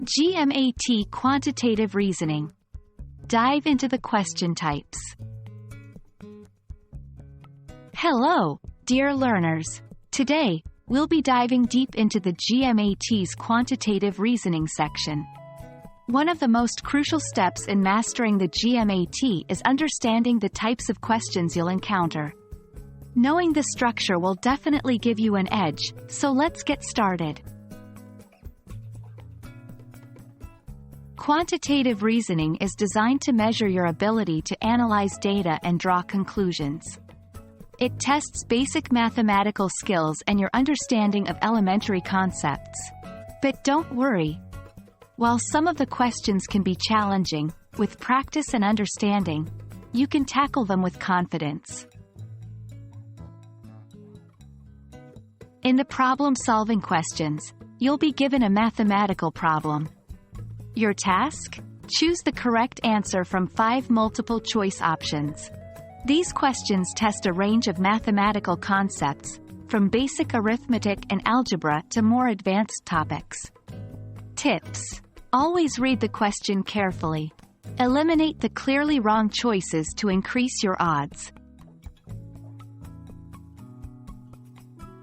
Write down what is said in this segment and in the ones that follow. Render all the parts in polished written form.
GMAT Quantitative Reasoning. Dive into the question types. Hello, dear learners. Today, we'll be diving deep into the GMAT's Quantitative Reasoning section. One of the most crucial steps in mastering the GMAT is understanding the types of questions you'll encounter. Knowing the structure will definitely give you an edge, so let's get started. Quantitative reasoning is designed to measure your ability to analyze data and draw conclusions. It tests basic mathematical skills and your understanding of elementary concepts. But don't worry. While some of the questions can be challenging, with practice and understanding, you can tackle them with confidence. In the problem-solving questions, you'll be given a mathematical problem. Your task? Choose the correct answer from 5 multiple-choice options. These questions test a range of mathematical concepts, from basic arithmetic and algebra to more advanced topics. Tips: always read the question carefully. Eliminate the clearly wrong choices to increase your odds.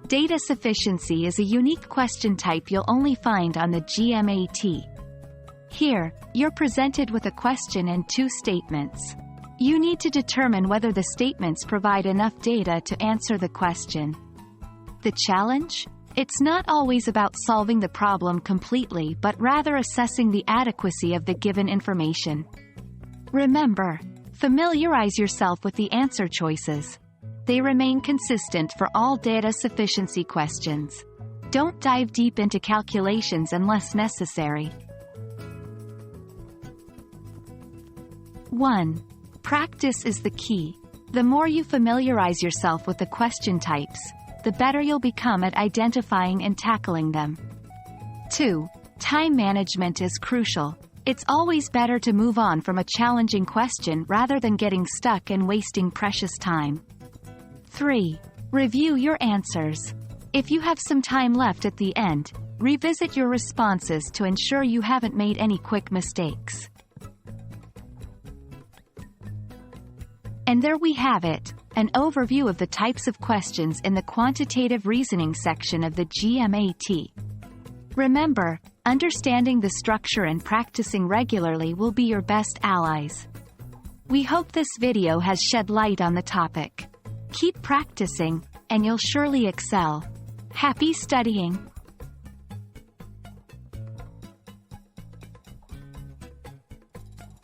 Data sufficiency is a unique question type you'll only find on the GMAT. Here, you're presented with a question and 2 statements. You need to determine whether the statements provide enough data to answer the question. The challenge? It's not always about solving the problem completely but rather assessing the adequacy of the given information. Remember, familiarize yourself with the answer choices. They remain consistent for all data sufficiency questions. Don't dive deep into calculations unless necessary. 1. Practice is the key. The more you familiarize yourself with the question types, the better you'll become at identifying and tackling them. 2. Time management is crucial. It's always better to move on from a challenging question rather than getting stuck and wasting precious time. 3. Review your answers. If you have some time left at the end, revisit your responses to ensure you haven't made any quick mistakes. And there we have it, an overview of the types of questions in the quantitative reasoning section of the GMAT. Remember, understanding the structure and practicing regularly will be your best allies. We hope this video has shed light on the topic. Keep practicing, and you'll surely excel. Happy studying!